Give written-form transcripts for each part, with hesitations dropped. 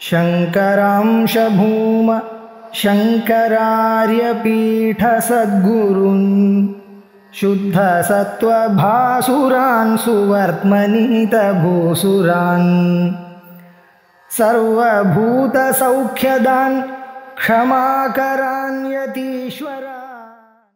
शङ्करांश भूम शङ्करार्यपीठसद्गुरून् शुद्धसत्त्वभासुरान् सुवर्त्मनीतभूसुरान् सर्वभूतसौख्यदान् क्षमाकरान् यतीश्वरान्।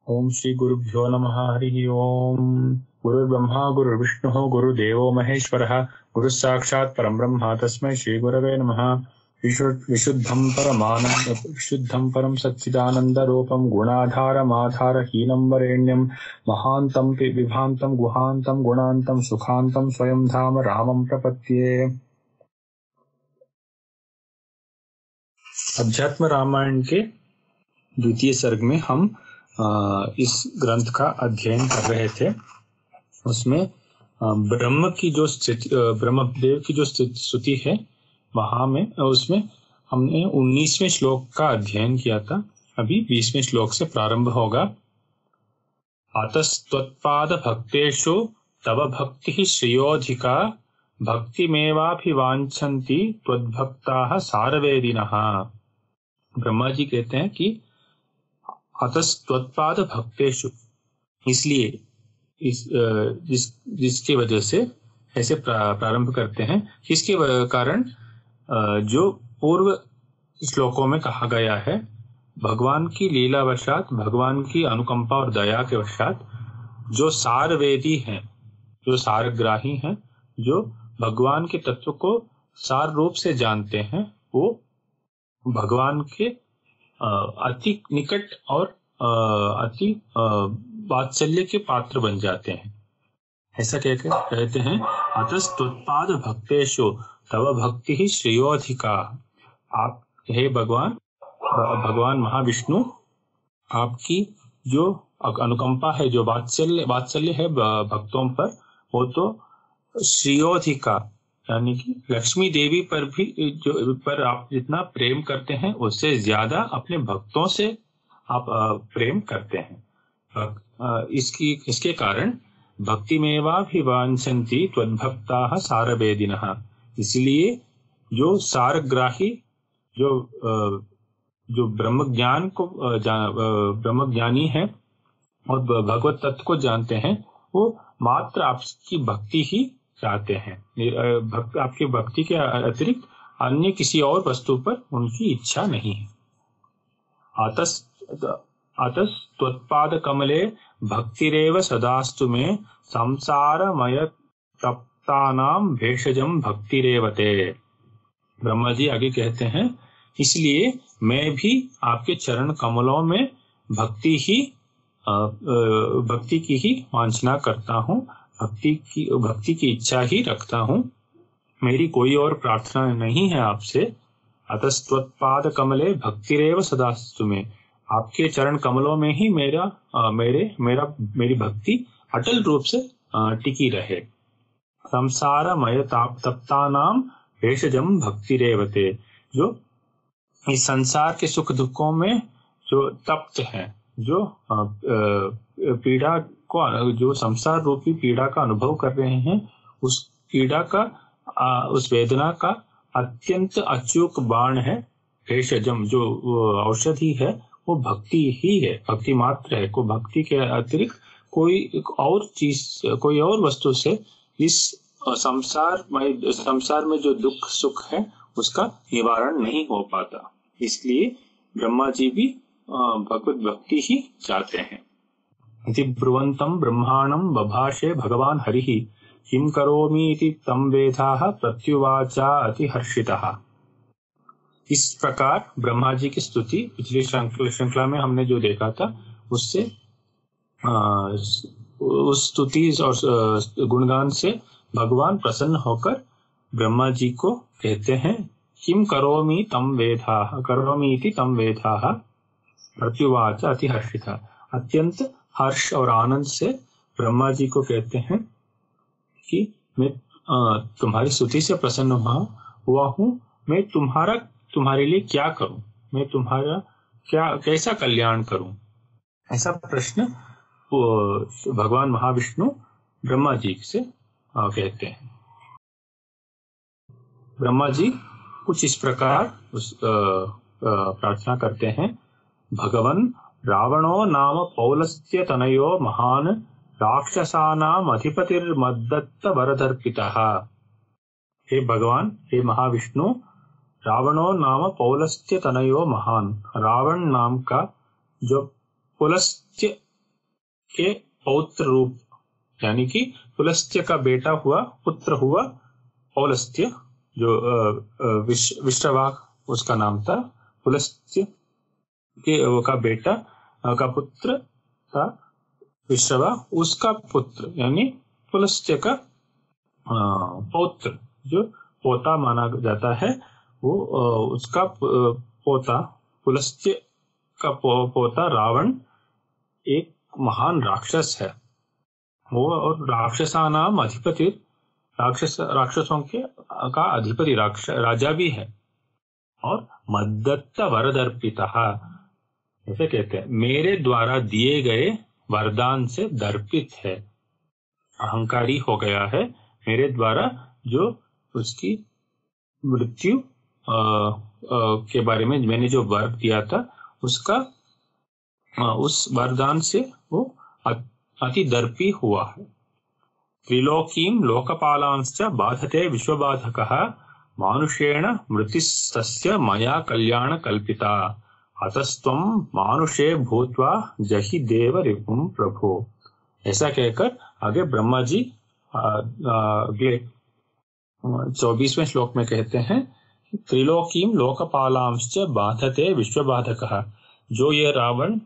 ओम श्री गुरुभ्यो नमः। हरि ओम। गुरुर्ब्रह्मा गुरुर्विष्णुः गुरुदेवो महेश्वरः गुरुः साक्षात् परब्रह्म तस्मै श्री गुरवे नमः। विशुद्धं परमानंद विशुद्धं परम सच्चिदानन्दरूपं गुणाधारमाधारहीनं वरेण्यं महान्तं विभान्तं गुहान्तं गुणान्तं सुखान्तं स्वयं धाम रामं प्रपद्ये। अध्यात्म रामायण के द्वितीय सर्ग में हम इस ग्रंथ का अध्ययन कर रहे थे। उसमें ब्रह्मदेव की जो स्तुति है वहां में उसमें हमने 19वें श्लोक का अध्ययन किया था। अभी 20वें श्लोक से प्रारंभ होगा। अतस्त्वत्पाद भक्तेषु तव भक्ति श्रेयोधिका भक्तिमेवाभिवांछन्ति त्वद्भक्ताः सारवेदिनः। ब्रह्मा जी कहते हैं कि अतस्त्वत्पाद भक्तेषु, इसलिए जिसकी वजह से ऐसे प्रारंभ करते हैं, किसके कारण जो पूर्व श्लोकों में कहा गया है, भगवान की लीलावशात, भगवान की अनुकंपा और दया के वशात जो सारवेदी हैं, जो सारग्राही हैं, जो भगवान के तत्व को सार रूप से जानते हैं, वो भगवान के अति निकट और अति वात्सल्य के पात्र बन जाते हैं। ऐसा कहकर कहते हैं अतस्तुत्पाद भक्तेषु तव भक्ति ही श्रेयोधिका। आप हे भगवान महाविष्णु, आपकी जो अनुकंपा है, जो वात्सल्य है भक्तों पर, वो तो श्रेयोधिका यानी कि लक्ष्मी देवी पर भी पर आप जितना प्रेम करते हैं उससे ज्यादा अपने भक्तों से आप प्रेम करते हैं। इसके कारण भक्तिमेवाभिवांछन्ति त्वद्भक्ताः सारवेदिनः। इसलिए जो सारग्राही, जो ब्रह्मज्ञानी है और भगवत तत्व को जानते हैं, वो मात्र आपकी भक्ति ही चाहते हैं। आपकी भक्ति के अतिरिक्त अन्य किसी और वस्तु पर उनकी इच्छा नहीं है। अतस्त्वत्पाद कमले भक्तिरेव सदास्तु मे संसारमय तप्तानां भेषजम भक्तिरेवते। ब्रह्मा जी आगे कहते हैं, इसलिए मैं भी आपके चरण कमलों में भक्ति की ही वांछना करता हूँ, भक्ति की इच्छा ही रखता हूँ। मेरी कोई और प्रार्थना नहीं है आपसे। अतस्त्वत्पाद कमले भक्तिरेव सदास्तु मे, आपके चरण कमलों में ही मेरी भक्ति अटल रूप से टिकी रहे। संसारमय तप्तानाम भेषजम भक्तिरेवते, जो इस संसार के सुख दुखों में जो तप्त है, जो पीड़ा को, जो संसार रूपी पीड़ा का अनुभव कर रहे हैं, उस पीड़ा का, उस वेदना का अत्यंत अचूक बाण है भेषजम। जो औषधि है वो भक्ति ही है, भक्ति मात्र है। को भक्ति के अतिरिक्त कोई और वस्तु से इस संसार में जो दुख सुख है उसका निवारण नहीं हो पाता। इसलिए ब्रह्मा जी भी भगवत भक्ति ही चाहते हैं। इति ब्रुवन्तं ब्रह्माणं बभाषे भगवान हरिः किं करोमि इति तं वेदाः प्रत्युवाचा अतिहर्षितः। इस प्रकार ब्रह्मा जी की स्तुति पिछली श्रृंखला में हमने जो देखा था, उससे उस स्तुति और गुणगान से भगवान प्रसन्न होकर ब्रह्मा जी को कहते हैं, किम करोमि इति तम वेदाः प्रत्युवाच अतिहर्षितः। अत्यंत हर्ष और आनंद से ब्रह्मा जी को कहते हैं कि मैं तुम्हारी स्तुति से प्रसन्न हुआ हूँ, मैं तुम्हारे लिए क्या करूं, मैं तुम्हारा कैसा कल्याण करूं। ऐसा प्रश्न भगवान महाविष्णु ब्रह्मा जी से कहते हैं। ब्रह्मा जी कुछ इस प्रकार उस प्रार्थना करते हैं। भगवन् रावणो नाम पौलस्त्य तनयो महान राक्षसानाम अधिपतिर्मद्दत्त वरदर्पितः। हे भगवान, हे महाविष्णु, रावणो नाम पौलस्त्य तनयो महान, रावण नाम का जो पुलस्त्य के पौत्र रूप, यानी कि पुलस्त्य का बेटा हुआ, पुत्र हुआ पौलस्त्य, जो विश्रवा उसका नाम था, पुलस्त्य का बेटा का पुत्र था विश्रवा, उसका पुत्र यानी पुलस्त्य का पौत्र, जो पोता माना जाता है, वो उसका पोता, पुलस्त्य का पोता रावण एक महान राक्षस है वो, और राक्षसानाम अधिपति, राक्षसों के का अधिपति राजा भी है, और मद्दत्त वरदर्पितः, ऐसे कहते हैं मेरे द्वारा दिए गए वरदान से दर्पित है, अहंकारी हो गया है, मेरे द्वारा जो उसकी मृत्यु के बारे में मैंने जो वर दिया था, उसका उस वरदान से वो अति दर्पी हुआ है। त्रिलोकीं लोकपालांश्च बाधते विश्वबाधकः मानुषेण मृतिस्तस्य मया कल्याण कल्पिता अतस्त्वं मानुषे भूत्वा जहि देव रिपुं प्रभो। ऐसा कहकर आगे ब्रह्मा जी अगले 24वें श्लोक में कहते हैं, त्रिलोकीं लोकपालांश्च बाधते विश्वबाधकः, जो ये रावण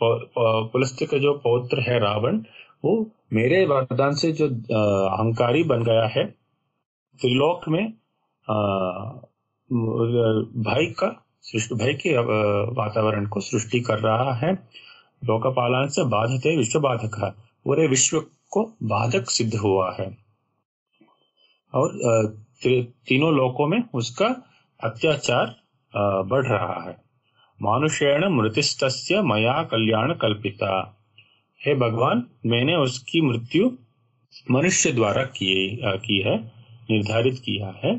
पुलस्त्य का जो पौत्र है रावण, वो मेरे वरदान से जो अहंकारी बन गया है, त्रिलोक में भय के वातावरण को सृष्टि कर रहा है। लोकपालन से बाधते विश्व बाधक, पूरे विश्व को बाधक सिद्ध हुआ है, और तीनों लोकों में उसका अत्याचार बढ़ रहा है। मानुषेण मृतिस्तस्य मया कल्याण कल्पिता, हे भगवान, मैंने उसकी मृत्यु मनुष्य द्वारा की है, निर्धारित किया है,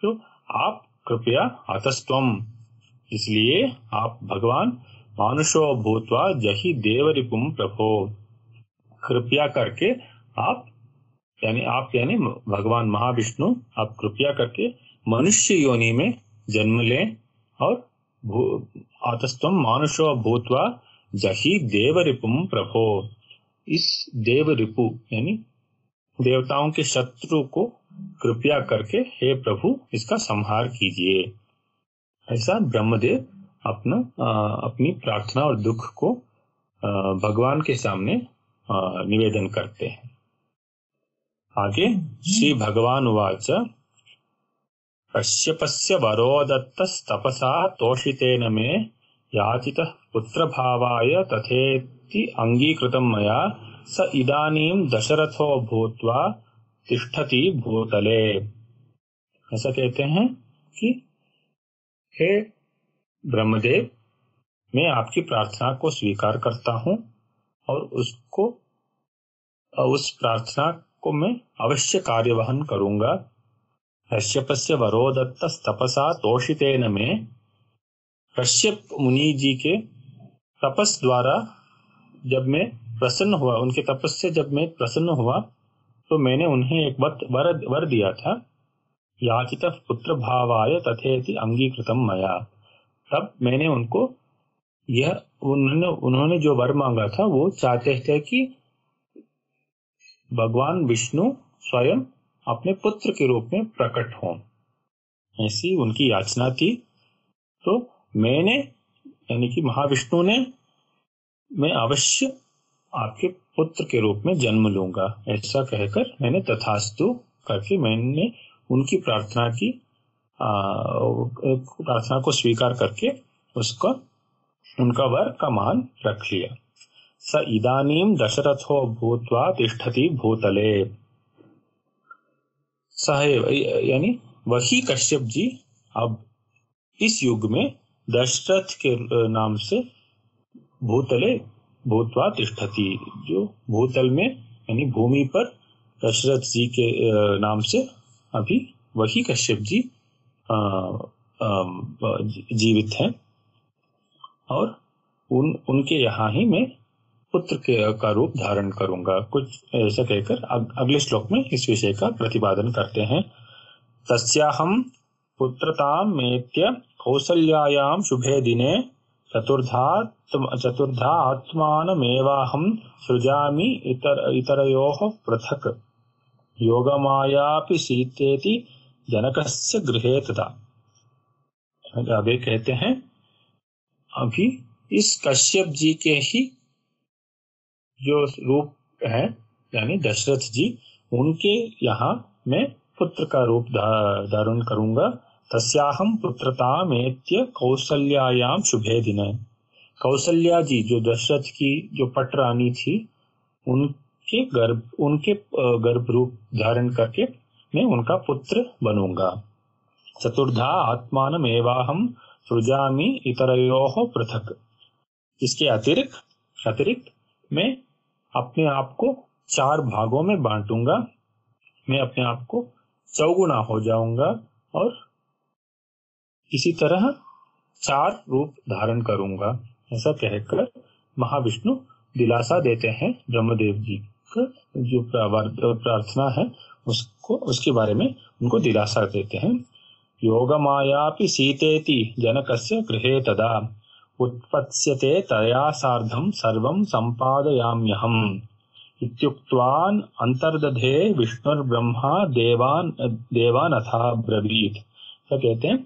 तो आप कृपया अतस्त्वम, इसलिए आप भगवान मानुषो भूत्वा जहि देवरिपुम प्रभो, कृपया करके आप यानी भगवान महाविष्णु, आप कृपया करके मनुष्य योनि में जन्म लें, और आतस्त्वम मानुषो भूत्वा जहि देवरिपुम प्रभो, इस देवरिपु यानी देवताओं के शत्रु को कृपया करके हे प्रभु इसका संहार कीजिए। ऐसा ब्रह्मदेव अपनी प्रार्थना और दुख को भगवान के सामने निवेदन करते हैं। आगे श्री भगवान उवाच, कश्यपस्य वरोदत्तस्तपसा तोषितेन मे याचितः पुत्रभावाय तथेति अंगीकृतं मया स इदानीं दशरथो भूत्वा तिष्ठति भूतले। ऐसा कहते हैं कि हे ब्रह्मदेव, मैं आपकी प्रार्थना को स्वीकार करता हूं, और उस प्रार्थना को मैं अवश्य कार्यवहन करूंगा। कश्यपस्य वरोदत्तस्तपसा तोषितेन मे, कश्यप मुनि जी के तपस द्वारा जब मैं प्रसन्न हुआ, उनके तपस से जब मैं प्रसन्न हुआ, तो मैंने उन्हें एक वर दिया था, याचितः पुत्र भावाय तथेति अंगीकृतम मया। तब मैंने उनको उन्होंने जो वर मांगा था, वो चाहते थे कि भगवान विष्णु स्वयं अपने पुत्र के रूप में प्रकट हों, ऐसी उनकी याचना थी। तो मैंने यानी कि महाविष्णु ने, मैं अवश्य आपके पुत्र के रूप में जन्म लूंगा, ऐसा कहकर मैंने तथास्तु करके मैंने उनकी प्रार्थना को स्वीकार करके उनका वर का मान रख लिया। स इदानीं दशरथो भूत्वा तिष्ठति भूतले, साहेब यानी वही कश्यप जी अब इस युग में दशरथ के नाम से भूतले भूत्वा तिष्ठति, जो भूतल में यानी भूमि पर दशरथ जी के नाम से अभी वही कश्यप जी जीवित हैं, और उनके यहाँ ही मैं पुत्र का रूप धारण करूंगा। कुछ ऐसा कहकर अगले श्लोक में इस विषय का प्रतिपादन करते हैं। तस्याहं पुत्रतां मेत्य कौसल्यायां शुभे दिने चतुर्धा आत्मानमेवाहं सृजामि इतरयोः पृथक् योगमायापि सीतेति जनकस्य गृहे तथा। आगे कहते हैं, अभी इस कश्यप जी के ही जो रूप है, यानी दशरथ जी, उनके यहाँ मैं पुत्र का रूप धारण करूंगा। तस्याहं पुत्रतामेत्य कौसल्यायाम शुभे दिने। कौसल्या जी जो दशरथ की जो पटरानी थी, उनके गर्भ रूप धारण करके मैं उनका पुत्र बनूंगा। चतुर्धा आत्मानमेवाहं सृजामि इतरयोः पृथक्। इसके अतिरिक्त मैं अपने आप को 4 भागों में बांटूंगा। मैं अपने आप को चौगुना हो जाऊंगा और इसी तरह 4 रूप धारण करूंगा। ऐसा कहकर महाविष्णु दिलासा देते हैं ब्रह्मदेव जी को। जो प्रार्थना है उसके बारे में उनको दिलासा देते हैं। योगमायापि सीतेति जनकस्य गृहे तदा उत्पत्स्यते तया सार्धं सर्वं संपादयाम्यहम् इत्युक्त्वान् अंतर्दधे विष्णुर्ब्रह्मा देवानथा ब्रवीत। तो कहते हैं,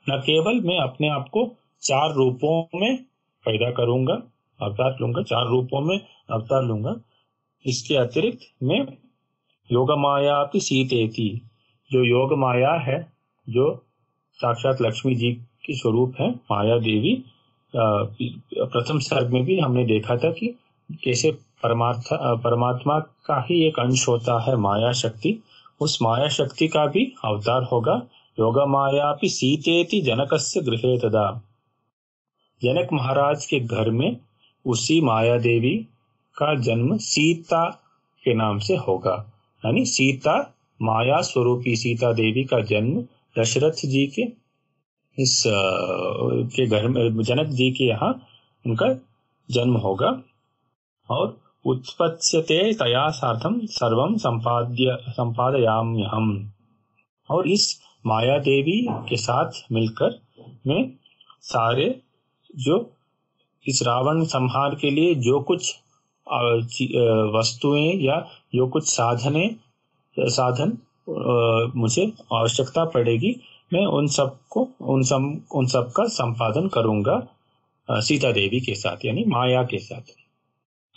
न केवल मैं अपने आप को 4 रूपों में पैदा करूंगा, अवतार लूंगा, 4 रूपों में अवतार लूंगा, इसके अतिरिक्त मैं योगमायापि सीतेति, जो योग माया है, जो साक्षात लक्ष्मी जी की स्वरूप है, माया देवी, प्रथम सर्ग में भी हमने देखा था कि कैसे परमात्मा का ही एक अंश होता है माया शक्ति। उस माया शक्ति का भी अवतार होगा। योग मायापि सीतेति जनकस्य गृहे तदा। जनक महाराज के घर में उसी माया देवी का जन्म सीता के नाम से होगा। यानी सीता, माया स्वरूपी सीता देवी का जन्म दशरथ जी के के घर में, जनक जी के यहाँ उनका जन्म होगा। और उत्पत्स्यते तया सार्धं सर्वं संपादयाम्यहम्। और इस माया देवी के साथ मिलकर मैं सारे जो इस रावण संहार के लिए जो कुछ वस्तुएं या जो कुछ साधन मुझे आवश्यकता पड़ेगी, मैं उन सब का संपादन करूंगा सीता देवी के साथ, यानी माया के साथ।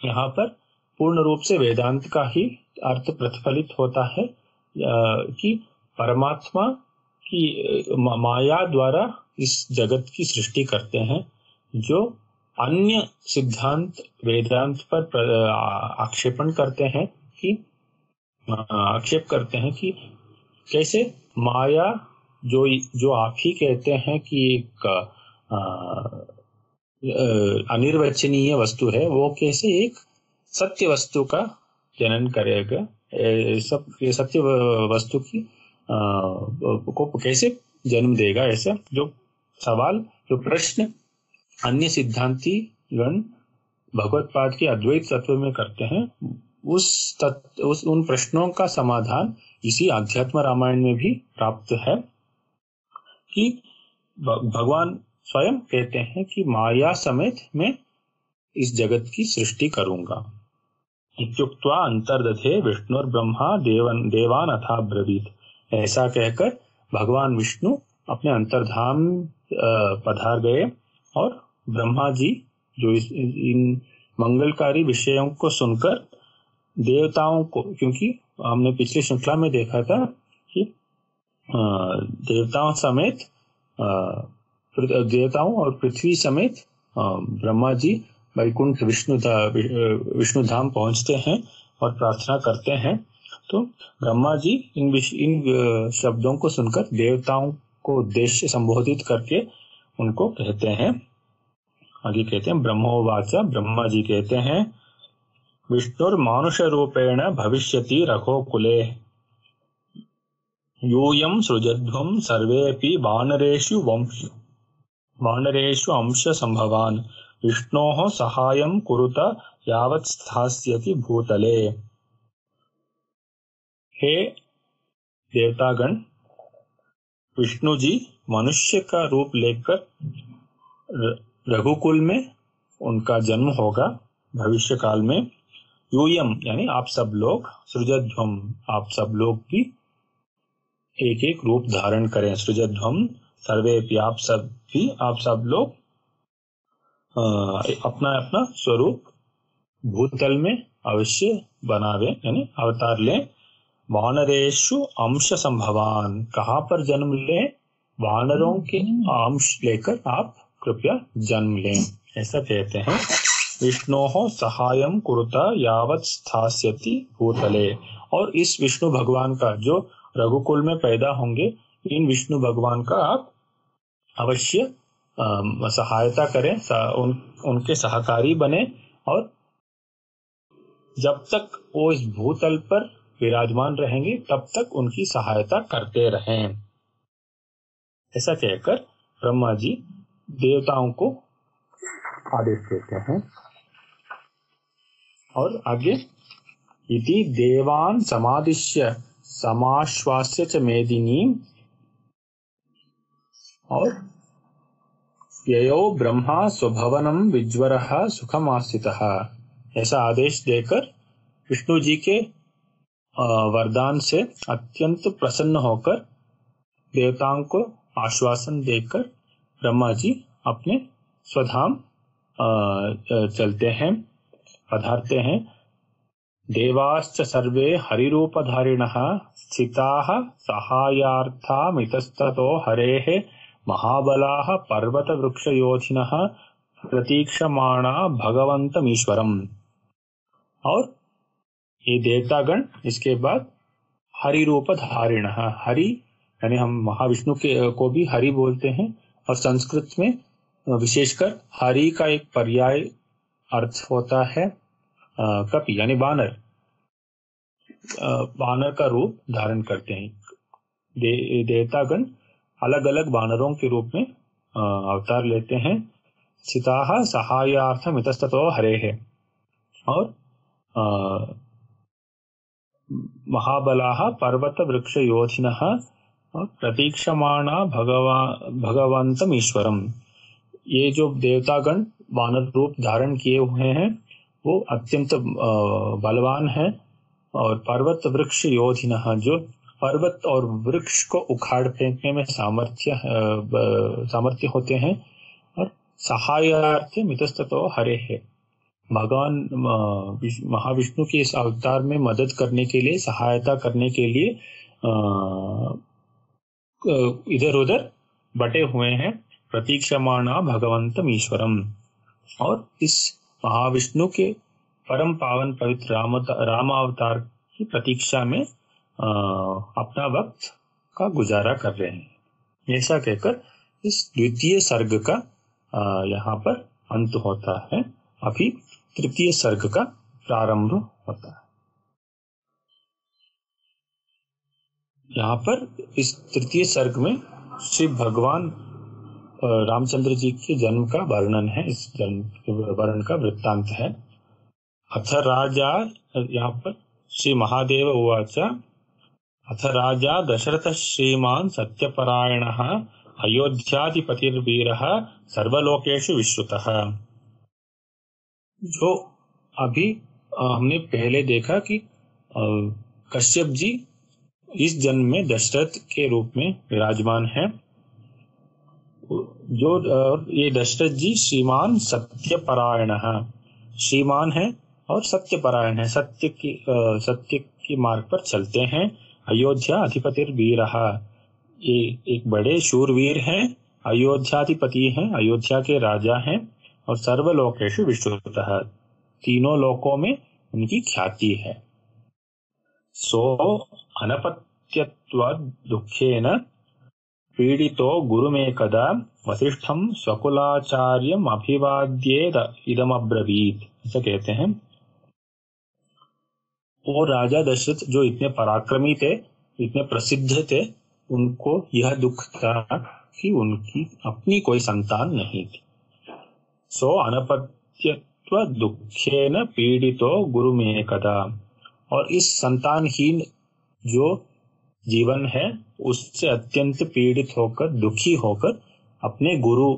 यहाँ पर पूर्ण रूप से वेदांत का ही अर्थ प्रतिफलित होता है कि परमात्मा की माया द्वारा इस जगत की सृष्टि करते हैं। जो अन्य सिद्धांत वेदांत पर आक्षेप करते हैं कि कैसे माया जो आप ही कहते हैं कि एक अनिर्वचनीय वस्तु है, वो कैसे एक सत्य वस्तु का जनन करेगा, ये सत्य वस्तु की को कैसे जन्म देगा। ऐसा जो सवाल, जो प्रश्न अन्य सिद्धांती गण भगवत्पाद के अद्वैत तत्व में करते हैं, उन प्रश्नों का समाधान इसी आध्यात्म रामायण में भी प्राप्त है कि भगवान स्वयं कहते हैं कि माया समेत मैं इस जगत की सृष्टि करूंगा। इत्युक्त्वा अंतर्दधे विष्णुर्ब्रह्मा देवानथा ब्रवीत। ऐसा कहकर भगवान विष्णु अपने अंतर्धाम पधार गए और ब्रह्मा जी जो इन मंगलकारी विषयों को सुनकर देवताओं को, क्योंकि हमने पिछली श्रृंखला में देखा था कि देवताओं और पृथ्वी समेत ब्रह्मा जी वैकुंठ विष्णु धाम पहुंचते हैं और प्रार्थना करते हैं। तो ब्रह्मा जी इन शब्दों को सुनकर देवताओं को उद्देश्य संबोधित करके उनको कहते हैं, आगे कहते हैं, ब्रह्मोवाच, ब्रह्मा जी कहते हैं, विष्णुर्मानुष रूपेण भविष्यति रघोकुले। यूयं सृजध्वं सर्वेऽपि वानरेषु अंशसंभवान् विष्णोः सहायं कुरुत यावत् स्थास्यति भूतले। हे देवतागण, विष्णु जी मनुष्य का रूप लेकर रघुकुल में उनका जन्म होगा भविष्य काल में। यूयम यानी आप सब लोग, सृजध्वम आप सब लोग भी एक एक रूप धारण करें। सृजध्वम सर्वे भी आप सब लोग अपना अपना स्वरूप भूतल में अवश्य बनावे यानी अवतार लें। वानरेषु अंश संभवान, कहाँ पर जन्म लें? वानरों के अंश लेकर आप कृपया जन्म लें, ऐसा कहते हैं। विष्णोः सहायं कुरुता यावत् स्थास्यति भूतले, और इस विष्णु भगवान का जो रघुकुल में पैदा होंगे, इन विष्णु भगवान का आप अवश्य सहायता करें, उनके सहकारी बने, और जब तक वो इस भूतल पर विराजमान रहेंगे तब तक उनकी सहायता करते रहें। ऐसा कहकर ब्रह्मा जी देवताओं को आदेश देते हैं। और आगे, इति देवान् समादिश्य समाश्वास्य च मेदिनी, और ययो ब्रह्मा स्वभवनं विज्वरः सुखमास्थितः, ऐसा आदेश देकर विष्णु जी के वरदान से अत्यंत प्रसन्न होकर देवताओं को आश्वासन देकर ब्रह्मा जी अपने स्वधाम चलते हैं, पधारते हैं। देवाश्च सर्वे हरिरूपधारिणः स्थिताः सहायार्थामितस्ततो हरेः महाबलाः पर्वतवृक्षयोधिनः प्रतीक्षमाणा भगवन्तमीश्वरम्। और ये देवतागण इसके बाद हरि रूप धारिण, हरि यानी हम महाविष्णु को भी हरि बोलते हैं, और संस्कृत में विशेषकर हरि का एक पर्याय अर्थ होता है कपि यानी वानर। वानर का रूप धारण करते हैं। देवतागण अलग अलग वानरों के रूप में अवतार लेते हैं। स्थिताः सहायार्थम इतस्ततो हरेः, और महाबलाः पर्वत वृक्ष योधिनः प्रतीक्षमाणा भगवन्तम ईश्वरम। ये जो देवतागण वानर रूप धारण किए हुए हैं वो अत्यंत बलवान हैं, और पर्वत वृक्ष योधिनः जो पर्वत और वृक्ष को उखाड़ फेंकने में सामर्थ्य होते हैं, और सहायार्थ मितस्ततो हरेः, भगवान महाविष्णु के इस अवतार में मदद करने के लिए, सहायता करने के लिए इधर उधर बटे हुए हैं। प्रतीक्षमाणा भगवंतम ईश्वरम, और इस महाविष्णु के परम पावन पवित्र राम अवतार की प्रतीक्षा में अपना वक्त का गुजारा कर रहे हैं। ऐसा कहकर इस द्वितीय सर्ग का यहाँ पर अंत होता है। अभी तृतीय सर्ग का प्रारंभ होता है। यहाँ पर इस तृतीय सर्ग में श्री भगवान रामचंद्र जी के जन्म का वर्णन है। इस जन्म के वर्णन का वृत्तांत है। अथ राजा, यहाँ पर श्री महादेव उवाच, अथ राजा दशरथ श्रीमान सत्यपरायणः अयोध्याधिपतिर्वीरः सर्वलोकेषु विश्रुतः। जो अभी हमने पहले देखा कि कश्यप जी इस जन्म में दशरथ के रूप में विराजमान है। जो ये दशरथ जी श्रीमान सत्यपरायणः, श्रीमान है और सत्यपरायण है, सत्य की मार्ग पर चलते हैं। अयोध्या अधिपतिर्वीरः, ये एक बड़े शूरवीर हैं, अयोध्याधिपति हैं, अयोध्या के राजा हैं, और सर्वलोकेषु विश्रुतः, तीनों लोकों में उनकी ख्याति है। सो अनपत्यत्वाद् दुःखेन पीडितो गुरुमेकदा वसिष्ठं स्वकुलाचार्यम् अभिवाद्येद इदमब्रवीत्, ऐसा कहते हैं। और राजा दशरथ जो इतने पराक्रमी थे, इतने प्रसिद्ध थे, उनको यह दुख था कि उनकी अपनी कोई संतान नहीं थी। सो अनपत्यत्व दुखेन पीड़ितो गुरुमेकदा, और इस संतानहीन जो जीवन है उससे अत्यंत पीड़ित होकर, दुखी होकर अपने गुरु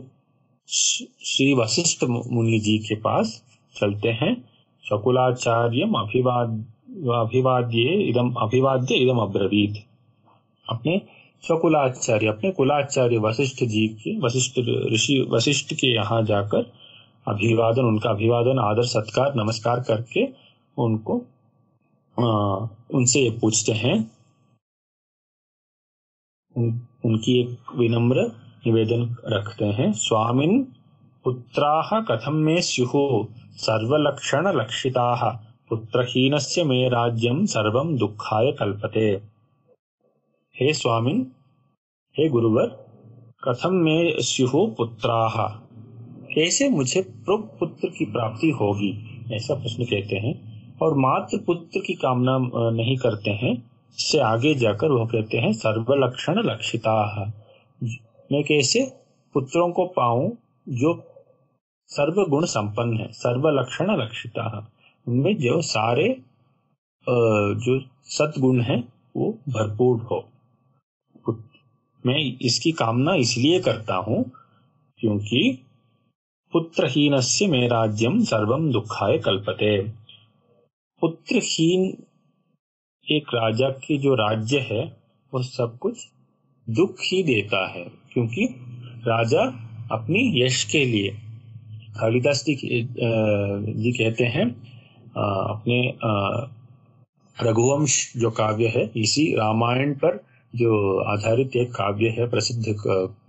श्री वशिष्ठ मुनि जी के पास चलते हैं। शकुलाचार्यम अभिवाद्य इदम अब्रवीत, अपने शकुलाचार्य, अपने कुलाचार्य वशिष्ठ जी के, वशिष्ठ ऋषि वशिष्ठ के यहाँ जाकर अभिवादन, उनका अभिवादन, आदर सत्कार नमस्कार करके उनको उनसे पूछते हैं, उनकी एक विनम्र निवेदन रखते हैं। स्वामिन् पुत्राः कथं मे स्युः सर्वलक्षण लक्षिताः, पुत्रहीनस्य मे राज्यं सर्वं दुःखाय कल्पते। हे स्वामिन्, हे गुरुवर, कथं मे स्युः पुत्राः, कैसे मुझे पुत्र की प्राप्ति होगी, ऐसा प्रश्न कहते हैं। और मात्र पुत्र की कामना नहीं करते हैं, इससे आगे जाकर वह कहते हैं सर्वलक्षण लक्षिताः, मैं कैसे पुत्रों को पाऊं जो सर्वगुण संपन्न है। सर्वलक्षण लक्षिताः, उनमें जो सारे जो सद्गुण है वो भरपूर हो। मैं इसकी कामना इसलिए करता हूं क्योंकि पुत्रहीनस्य मे राज्यम सर्वम दुःखाय कल्पते। पुत्रहीन एक राजा की जो राज्य है वो सब कुछ दुख ही देता है, क्योंकि राजा अपनी यश के लिए, कालिदास जी कहते हैं अपने रघुवंश जो काव्य है, इसी रामायण पर जो आधारित एक काव्य है, प्रसिद्ध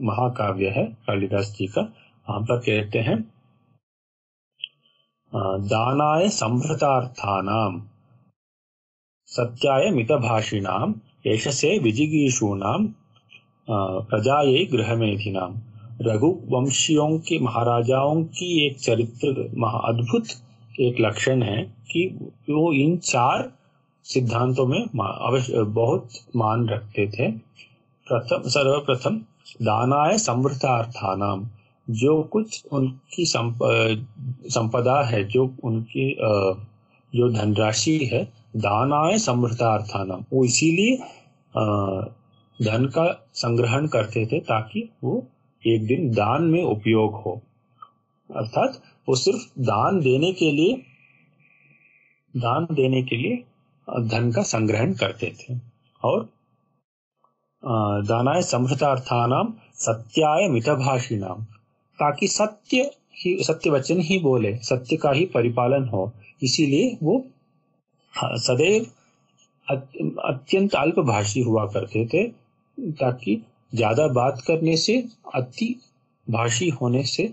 महाकाव्य है कालिदास जी का, वहां पर कहते हैं दानाय संभृतार्थानाम सत्याय मितभाषिणाम यशसे विजिगीषूणाम प्रजायै गृहमेधिनाम। रघुवंशियों के महाराजाओं की एक चरित्र अद्भुत एक लक्षण है कि वो इन 4 सिद्धांतों में बहुत मान रखते थे। सर्वप्रथम दानाय संवृतार्थानाम, जो कुछ उनकी संपदा है, जो उनकी जो धनराशि है, दानाय संवृतार्थानाम, वो इसीलिए धन का संग्रहण करते थे ताकि वो एक दिन दान में उपयोग हो। अर्थात वो सिर्फ दान देने के लिए धन का संग्रहण करते थे। और दानाय संवृतार्थानाम सत्याय मितभाषिणाम, ताकि सत्य वचन ही बोले, सत्य का ही परिपालन हो, इसीलिए वो सदैव अत्यंत अल्पभाषी हुआ करते थे, ताकि ज्यादा बात करने से, अति भाषी होने से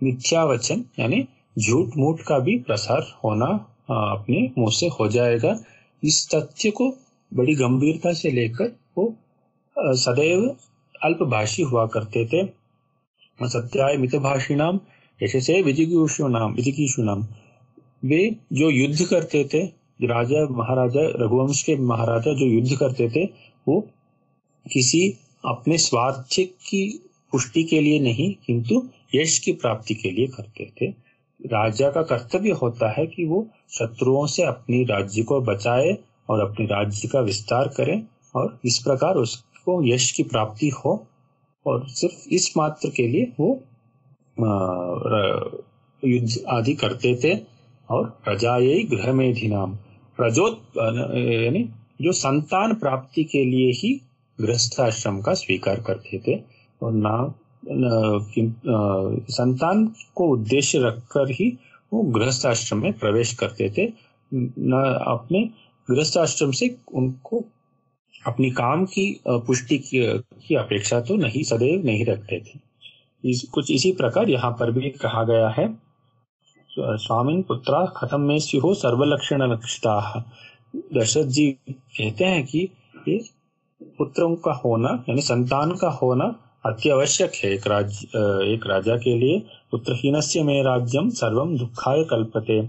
मिथ्या वचन यानी झूठ मूठ का भी प्रसार होना अपने मुंह से हो जाएगा। इस तथ्य को बड़ी गंभीरता से लेकर वो सदैव अल्पभाषी हुआ करते थे। सत्याय मितभाषिणाम यशसे विजिगीषूणाम, वे जो युद्ध करते थे, राजा महाराजा, रघुवंश के महाराजा जो युद्ध करते थे, वो किसी अपने स्वार्थ की पुष्टि के लिए नहीं, किंतु यश की प्राप्ति के लिए करते थे। राजा का कर्तव्य होता है कि वो शत्रुओं से अपनी राज्य को बचाए और अपने राज्य का विस्तार करे, और इस प्रकार उसको यश की प्राप्ति हो, और सिर्फ इस मात्र के लिए वो युद्ध आदि करते थे। और प्रजायै गृहमेधिनाम, यानी जो संतान प्राप्ति के लिए ही गृहस्थाश्रम का स्वीकार करते थे, और संतान को उद्देश्य रखकर ही वो गृहस्थाश्रम में प्रवेश करते थे। न अपने गृहस्थाश्रम से उनको अपनी काम की पुष्टि की अपेक्षा तो नहीं, सदैव नहीं रखते थे। कुछ इसी प्रकार यहाँ पर भी कहा गया है, स्वामिन पुत्रा खतम में स्युः सर्वलक्षण लक्षिताः। दशरथ जी कहते हैं कि ये पुत्रों का होना यानी संतान का होना अत्यावश्यक है एक राजा के लिए। पुत्रहीनस्य मे राज्यम सर्वम दुःखाय कल्पते,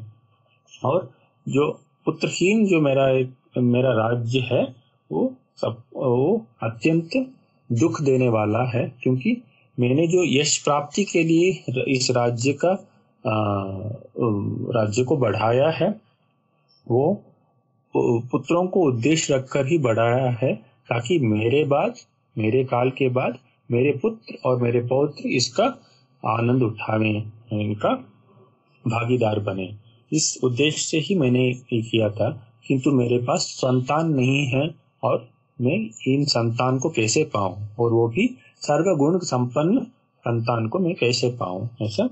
और जो पुत्रहीन जो मेरा राज्य है वो अत्यंत दुख देने वाला है, क्योंकि मैंने जो यश प्राप्ति के लिए इस राज्य को बढ़ाया है, वो पुत्रों को उद्देश्य रखकर ही बढ़ाया है, ताकि मेरे काल के बाद मेरे पुत्र और मेरे पौत्र इसका आनंद उठावें, इनका भागीदार बने। इस उद्देश्य से ही मैंने ये किया था, किंतु मेरे पास संतान नहीं है और मैं इन संतान को कैसे पाऊं, और वो भी सर्वगुण संपन्न संतान को मैं कैसे पाऊं, ऐसा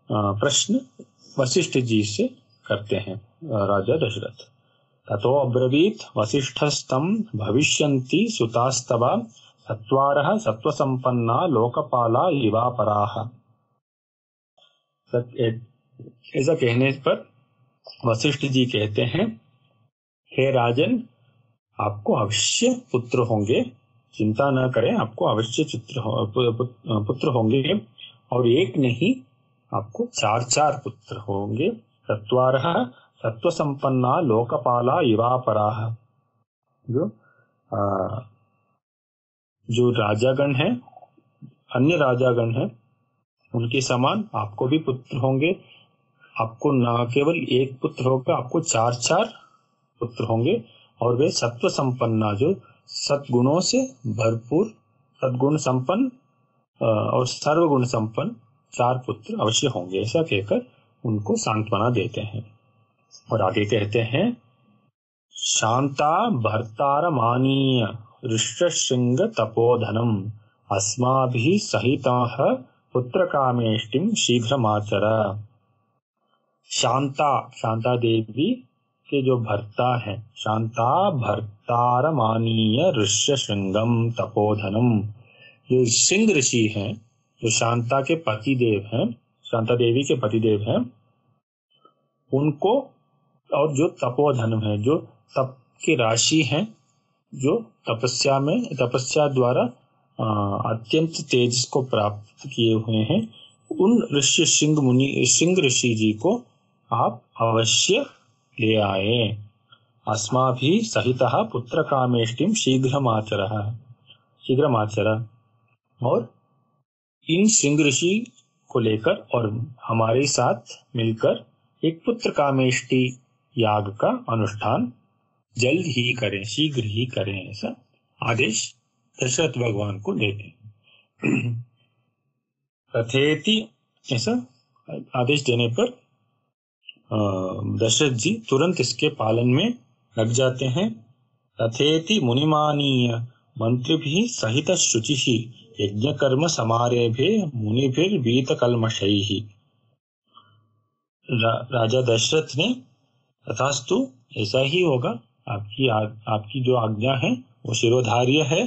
प्रश्न वशिष्ठ जी से करते हैं राजा दशरथ। ततो अब्रवीत वसिष्ठस्तं भविष्यन्ति सुतास्तवा सत्वारः सत्वसंपन्ना लोकपाला इवापराः। ऐसा कहने पर वशिष्ठ जी कहते हैं, हे राजन, आपको अवश्य पुत्र होंगे, चिंता न करें, आपको अवश्य पुत्र होंगे, और एक नहीं, आपको 4 पुत्र होंगे। सत्वारः सत्वसंपन्ना लोकपाला इवापराः। जो राजागण हैं, अन्य राजागण हैं, उनके समान आपको भी पुत्र होंगे। आपको न केवल एक पुत्र होगा, आपको 4 पुत्र होंगे, और वे सत्व संपन्ना, जो सद्गुणों से भरपूर, सद्गुण संपन्न और सर्वगुण संपन्न 4 पुत्र अवश्य होंगे, ऐसा कहकर उनको सांत्वना देते हैं। और आगे कहते हैं, शांता भर्तारमानीय ऋष्यशृंग तपोधनम अस्माभिः सहितः पुत्र कामेष्टिम शीघ्रमाचर। शांता देवी के जो भर्ता है, शांता भर्तारमानीय ऋष्यशृंगम तपोधनम, जो सिंह ऋषि हैं, जो शांता के पतिदेव हैं, शांता देवी के पतिदेव हैं, उनको, और जो तपोधन है, जो तप की राशि है, जो तपस्या द्वारा अत्यंत तेज को प्राप्त किए हुए हैं, उन ऋषि सिंह ऋषि जी को आप अवश्य ले आए। अस्माभिः सहितः पुत्र कामेष्टिम शीघ्रमाचर। और इन सिंह ऋषि को लेकर और हमारे साथ मिलकर एक पुत्र कामेष्टि याग का अनुष्ठान जल्द ही करें, शीघ्र ही करें, ऐसा आदेश दशरथ भगवान को देते हैं। तथेति, ऐसा आदेश देने पर दशरथ जी तुरंत इसके पालन में लग जाते हैं। तथेति मुनिमानीय मंत्रिभिः सहित शुचिः यज्ञ कर्म समारेभे मुनिभिर्वीत कल्मषैः। राजा दशरथ ने, तथास्तु ऐसा ही होगा, आपकी जो आज्ञा है वो शिरोधार्य है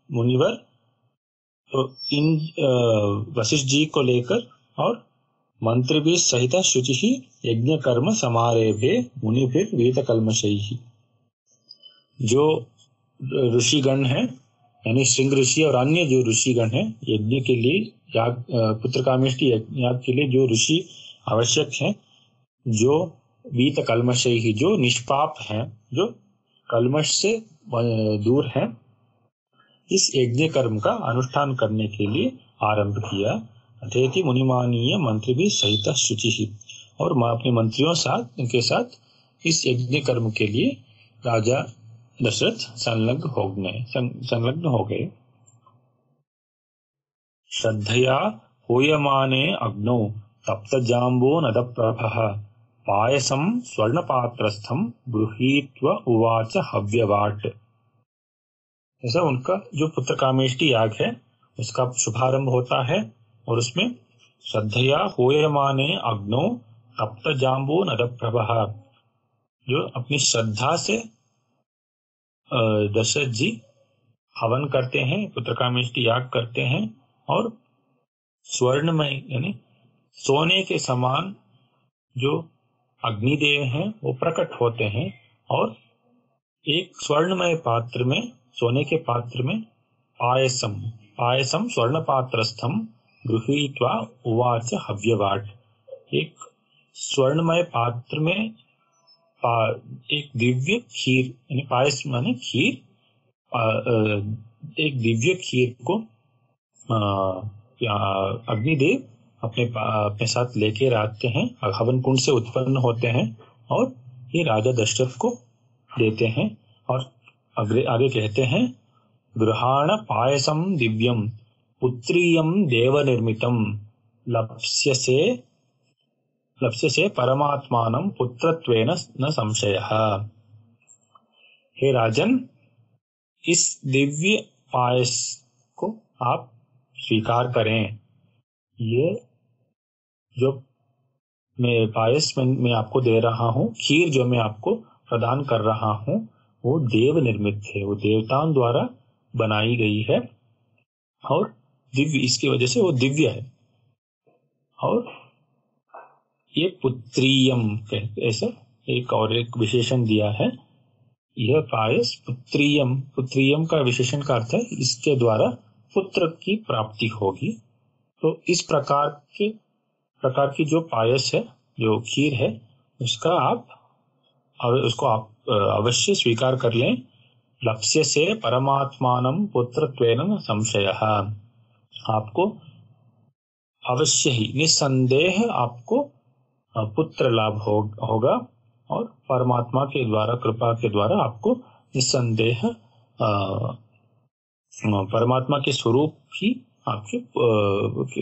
मुनिवर। तो इन वशिष्ठ जी को लेकर और मंत्री भी सहित शुचि यज्ञ कर्म समारेभे मुनिभिर वीत कल्मषैः। जो ऋषिगण हैं, यानी सिंह ऋषि और अन्य जो ऋषिगण हैं, यज्ञ के लिए, याग पुत्र कामेष्टि याग के लिए जो ऋषि आवश्यक हैं, जो वीत कल्मषैः, जो निष्पाप हैं, जो कल्मष से दूर हैं, इस यज्ञ कर्म का अनुष्ठान करने के लिए आरंभ किया। अथेति मुनिमानीय मंत्री भी सहित शुचि, और अपने मंत्रियों के साथ इस यज्ञ कर्म के लिए राजा दशरथ संलग्न हो गए। श्रद्धया हूयमाने अग्नौ तप्त जाम्बो नदप्रभः पायसम स्वर्णपात्रस्थम गृहीत्वा उवाच हव्यवाट। ऐसा उनका जो पुत्र कामेष्टि याग है उसका शुभारंभ होता है, और उसमें श्रद्धया हूयमाने अग्नौ तप्त जाम्बो नदप्रभः, जो अपनी श्रद्धा से दशरथ जी हवन करते हैं, पुत्र कामेष्टि याग करते हैं, और स्वर्णमय यानी सोने के समान जो अग्निदेव हैं वो प्रकट होते हैं, और एक स्वर्णमय पात्र में, सोने के पात्र में पायसम स्वर्ण पात्रस्थम गृहीत्वा उवाच हव्यवाट, एक स्वर्णमय पात्र में एक दिव्य खीर, यानी पायस माने खीर, एक दिव्य खीर को अग्निदेव अपने साथ लेके आते हैं, हवन कुंड से उत्पन्न होते हैं और ये राजा दशरथ को देते हैं। और आगे कहते हैं, गृहाण पायसम दिव्यम पुत्रीयम देव निर्मितम लप्स्यसे परमात्मानं पुत्रत्वेन न संशयः। हे राजन, इस दिव्य पायस को आप स्वीकार करें। ये जो मैं पायस में आपको दे रहा हूँ, खीर जो मैं आपको प्रदान कर रहा हूँ, वो देव निर्मित है, वो देवताओं द्वारा बनाई गई है और दिव्य, इसकी वजह से वो दिव्य है। और ये पुत्रीयम, ऐसा एक विशेषण दिया है। यह पायस पुत्रीयम का विशेषण का अर्थ है इसके द्वारा पुत्र की प्राप्ति होगी। तो इस प्रकार की जो पायस है, जो खीर है, उसको आप अवश्य स्वीकार कर लें। लप्स्यसे परमात्मानं पुत्रत्वेन न संशयः। आपको अवश्य ही, निस्संदेह आपको पुत्र लाभ होगा और परमात्मा के द्वारा, कृपा के द्वारा आपको निस्संदेह परमात्मा के स्वरूप ही आपके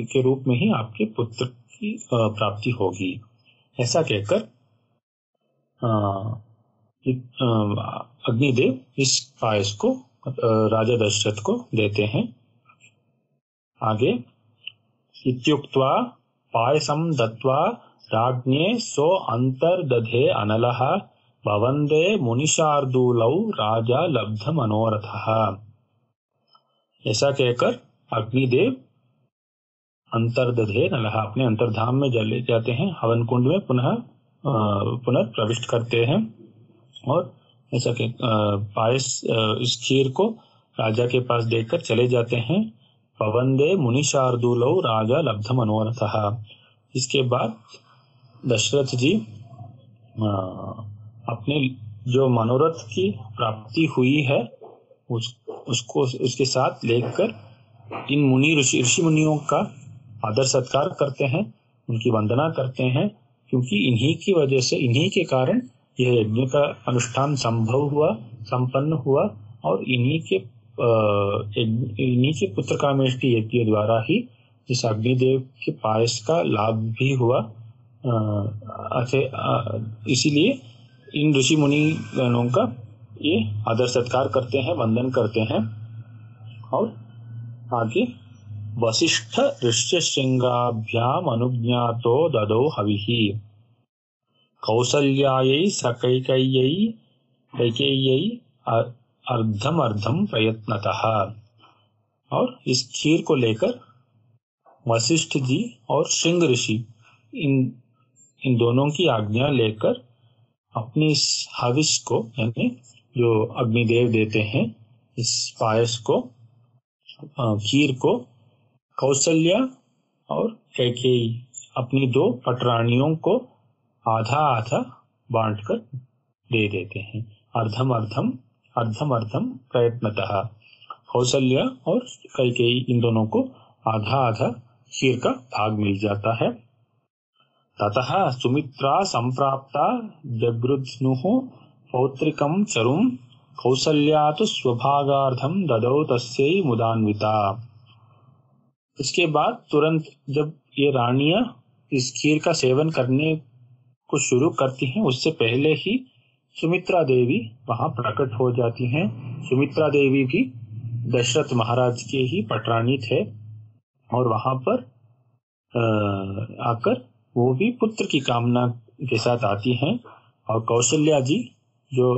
के रूप में ही आपके पुत्र की प्राप्ति होगी। ऐसा कहकर अग्निदेव इस पायस को राजा दशरथ को देते हैं। आगे, इत्युक्त्वा पायसं दत्त्वा राज्ञे सो अंतर्दधे अनलः भवन्दे मुनिशार्दूलौ राजा लब्ध मनोरथः। ऐसा कहकर अग्निदेव अंतर्दधे नलः, अपने अंतर्धाम में चले जाते हैं, हवन कुंड में पुनर्प्रविष्ट करते हैं और ऐसा पायस, इस खीर को राजा के पास देकर चले जाते हैं। पवंदे मुनिशार्दूलौ राजा लब्ध मनोरथः। इसके बाद दशरथ जी अपने जो मनोरथ की प्राप्ति हुई है उसको उसके साथ लेकर इन ऋषि मुनियों का आदर सत्कार करते हैं, उनकी वंदना करते हैं, क्योंकि इन्हीं की वजह से, इन्हीं के कारण यह यज्ञ का अनुष्ठान संपन्न हुआ और इन्हीं के पुत्र कामेष्टि यज्ञ द्वारा ही इस अग्निदेव के पायस का लाभ भी हुआ। इसीलिए इन ऋषि मुनि गणों का ये आदर सत्कार करते हैं, वंदन करते हैं। और आगे, वसिष्ठ ऋष्य श्रृंगाभ्याम अनुज्ञातो ददौ हविहि कौसल्यायै कैकेय्यै अर्धम प्रयत्नतः। और इस खीर को लेकर वशिष्ठ जी और श्रृंग ऋषि इन दोनों की आज्ञा लेकर अपनी इस हविष को, यानी जो अग्निदेव देते हैं, इस पायस को, खीर को कौशल्या और कैकेयी अपनी दो पटरानियों को आधा आधा बांटकर दे देते हैं। अर्धम प्रयत्नतः। कौशल्या और कैकेयी, इन दोनों को आधा आधा खीर का भाग मिल जाता है। ततः सुमित्रा संप्राप्ता जगृध्नुः पौत्रिकं चरुं कौसल्या तो स्वभागार्थम ददौ तस्यै मुदान्विता। इसके बाद तुरंत जब ये रानियां इस खीर का सेवन करने को शुरू करती हैं, उससे पहले ही सुमित्रा देवी वहां प्रकट हो जाती हैं। सुमित्रा देवी भी दशरथ महाराज के ही पटरानी थे और वहां पर आकर वो भी पुत्र की कामना के साथ आती हैं। और कौशल्या जी जो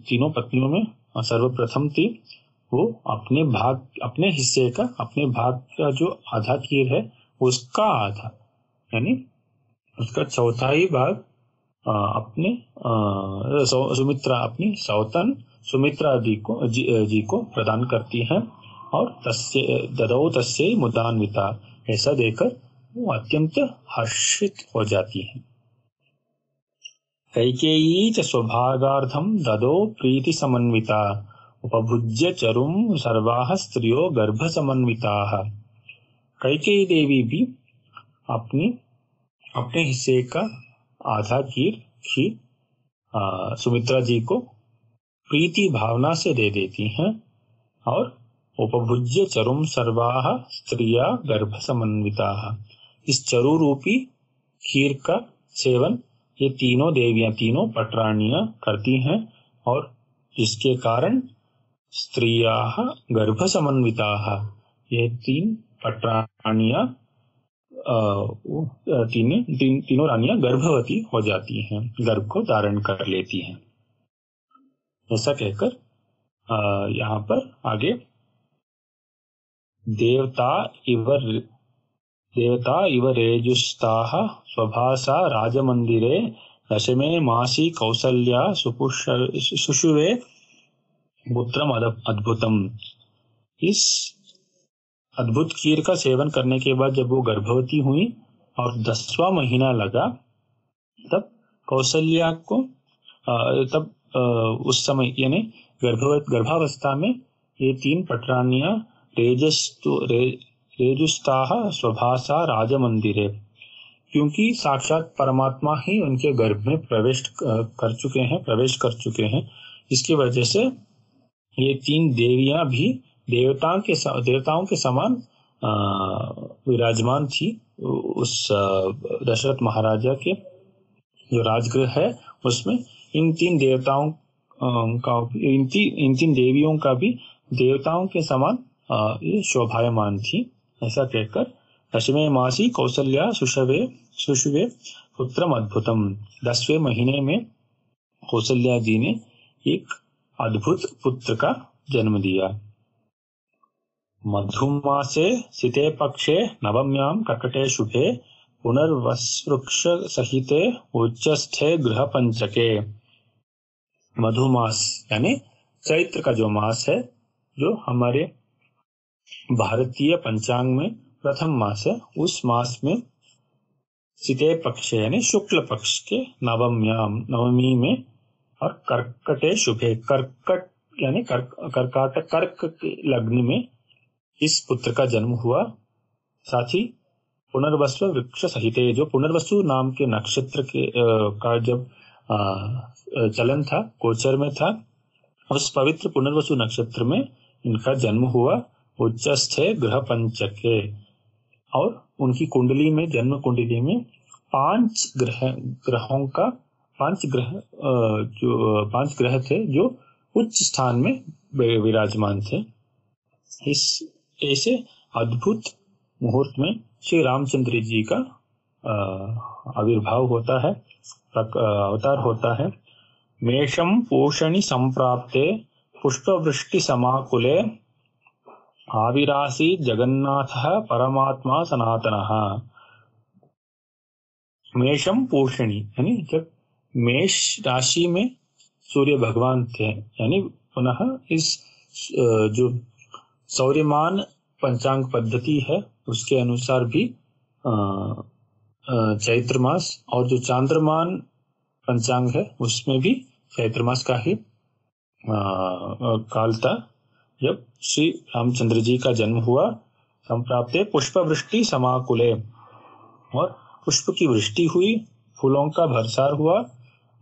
तीनों पत्नियों में सर्वप्रथम थी, वो अपने भाग का जो आधा खीर है उसका आधा, यानी उसका चौथाई भाग अपनी सौतन सुमित्रा जी को प्रदान करती हैं। और ददौ तस्यै मुदान्विता, ऐसा देकर वो अत्यंत हर्षित हो जाती हैं। कैकेयी च स्वभागार्थं ददो प्रीति समन्विता उपभुज्य चरुम सर्वाः स्त्रियो गर्भ समन्विताः। कैकेयी देवी भी अपने हिस्से का आधा खीर सुमित्रा जी को प्रीति भावना से दे देती हैं और उपभुज्य चरुम सर्वाः स्त्रिया गर्भ समन्विताः, इस चरु रूपी खीर का सेवन ये तीनों देवियां, तीनों पटरानियां करती हैं और जिसके कारण स्त्रियाः गर्भ समन्विताः, ये तीन पटरानियां तीनों रानियां गर्भवती हो जाती हैं, गर्भ को धारण कर लेती हैं। ऐसा कहकर यहाँ पर आगे देवता इव रेजुस्ताः स्वभासा राजमंदिरे दशमे मासी कौसल्या सुषुवे पुत्रम अद्भुतम। इस अद्भुत खीर का सेवन करने के बाद जब वो गर्भवती हुई और 10वां महीना लगा, तब कौसल्या को उस समय यानी गर्भावस्था में ये तीन पटरानियां रेजुस्ताः स्वभासा राजमंदिरे, क्योंकि साक्षात परमात्मा ही उनके गर्भ में प्रवेश कर चुके हैं, इसकी वजह से ये तीन देवियां भी देवताओं के समान विराजमान थी। उस दशरथ महाराजा के जो राजगृह है उसमें इन तीन देवियों का भी देवताओं के समान ये शोभायमान थी। ऐसा कहकर दशमे मासी कौसल्या सुषुवे पुत्रम अद्भुतम, 10वें महीने में कौसल्या जी ने एक अद्भुत पुत्र का जन्म दिया। मधुमासे सिते पक्षे नवम्यां कर्कटे शुभे पुनर्वसवृक्ष सहिते उच्चस्थे गृह पंचके। मधुमास यानी चैत्र का जो मास है, जो हमारे भारतीय पंचांग में प्रथम मास है, उस मास में सिते पक्ष यानी शुक्ल पक्ष के नवमी में और कर्कटे शुभे, कर्कट यानी कर्क लग्न में इस पुत्र का जन्म हुआ। साथ ही पुनर्वसु वृक्ष सहित, जो पुनर्वसु नाम के नक्षत्र के का जब चलन था, गोचर में था, उस पवित्र पुनर्वसु नक्षत्र में इनका जन्म हुआ। उच्चस्थे गृह पंचके, और उनकी कुंडली में, जन्म कुंडली में 5 ग्रह थे जो उच्च स्थान में विराजमान थे। इस ऐसे अद्भुत मुहूर्त में श्री रामचंद्र जी का आविर्भाव होता है, अवतार होता है। मेषम पोषणि संप्राप्ते पुष्पवृष्टि समाकुले आविरासी जगन्नाथः परमात्मा सनातनः। मेषम पोषणी यानी जब मेष राशि में सूर्य भगवान थे, यानी पुनः इस जो सौर्यमान पंचांग पद्धति है उसके अनुसार भी चैत्र मास, और जो चांद्रमान पंचांग है उसमें भी चैत्र मास का ही काल था जब श्री रामचंद्र जी का जन्म हुआ। संप्राप्ते पुष्पवृष्टि समाकुले, और पुष्प की वृष्टि हुई, फूलों का बरसार हुआ।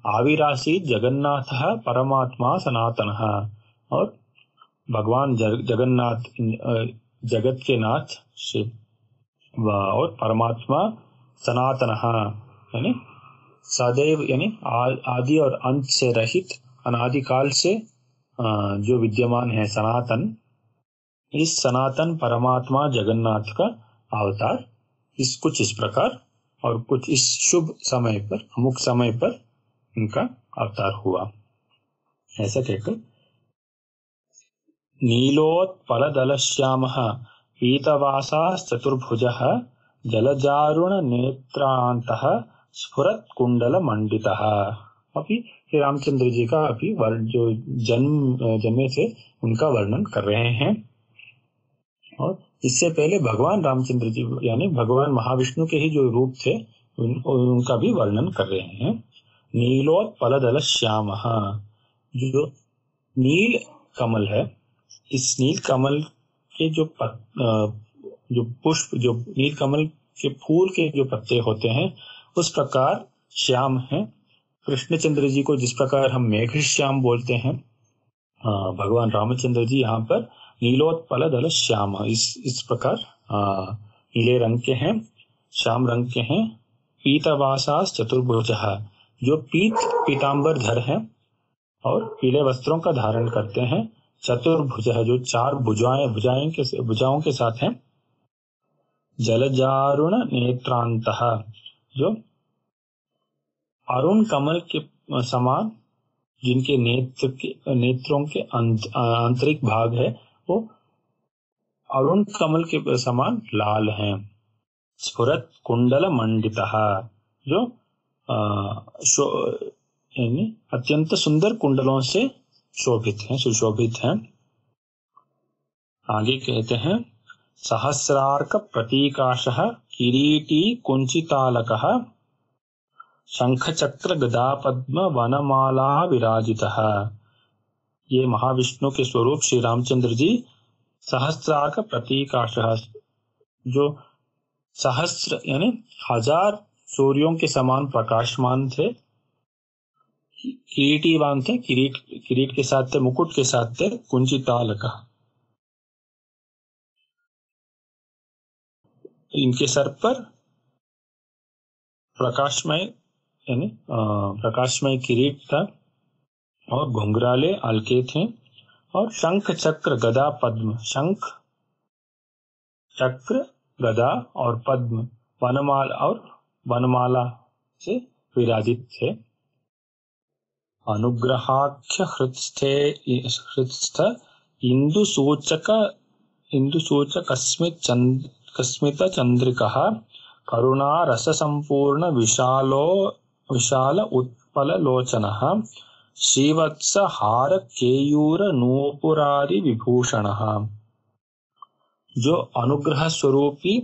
आविरासी जगन्नाथः परमात्मा सनातनः, और भगवान जगन्नाथ जगत के नाथ शिव और परमात्मा सनातनः यानी सदैव, यानी आदि और अंत से रहित, अनादिकाल से जो विद्यमान है सनातन, इस सनातन परमात्मा जगन्नाथ का अवतार कुछ इस प्रकार और कुछ इस शुभ समय पर, अमुक समय पर इनका अवतार हुआ। ऐसा कहकर नीलोत्पलदलश्यामः पीतवासाश्चतुर्भुजः जलजारुण नेत्रांतः स्फुरत् कुंडल मंडितः। अभी श्री रामचंद्र जी का अभी जो जन्मे थे उनका वर्णन कर रहे हैं, और इससे पहले भगवान रामचंद्र जी यानी भगवान महाविष्णु के ही जो रूप थे उनका भी वर्णन कर रहे हैं। नीलोत्पलदल श्यामः, जो नील कमल है, इस नील कमल के जो पुष्प, जो नील कमल के फूल के जो पत्ते होते हैं उस प्रकार श्याम है। कृष्णचंद्र जी को जिस प्रकार हम मेघ श्याम बोलते हैं, भगवान रामचंद्र जी यहाँ पर नीलोत्पल दल श्याम इस प्रकार नीले रंग के हैं, श्याम रंग के हैं। पीतवासास चतुर्भुज, जो पीतांबर धर है और पीले वस्त्रों का धारण करते हैं। चतुर्भुज है, जो चार भुजाओं के साथ हैं। जलजारुण नेत्रांतः, जो अरुण कमल के समान, जिनके नेत्रों के आंतरिक भाग है वो अरुण कमल के समान लाल हैं। स्फुरत कुंडल मंडितः, जो अत्यंत सुंदर कुंडलों से शोभित हैं, सुशोभित हैं। आगे कहते हैं सहस्रार्क प्रतीकाशः किरीटी कुंचितालकः शंख चक्र गदा पद्म वनमाला विराजितः। ये महाविष्णु के स्वरूप श्री रामचंद्र जी सहस्रार्क प्रतीकाशः, जो सहस्र यानी 1000 सूर्यों के समान प्रकाशमान थे। किरीटीवान थे, किरीट के साथ थे, मुकुट के साथ थे। कुंचितालक, इनके सर पर प्रकाशमय यानी प्रकाशमय किरीट था और घुंघराले अलके थे। और शंख चक्र गदा पद्म, शंख चक्र गदा और पद्म वनमाला से विराजित थे। अनुग्रहाख्य हृत्स्थ इंदुसूचक कस्मित चंद्रिकः करुणा रस संपूर्ण विशाल उत्पल लोचनः श्रीवत्स हार केयूर नूपुरादि विभूषणः, जो अनुग्रह स्वरूपी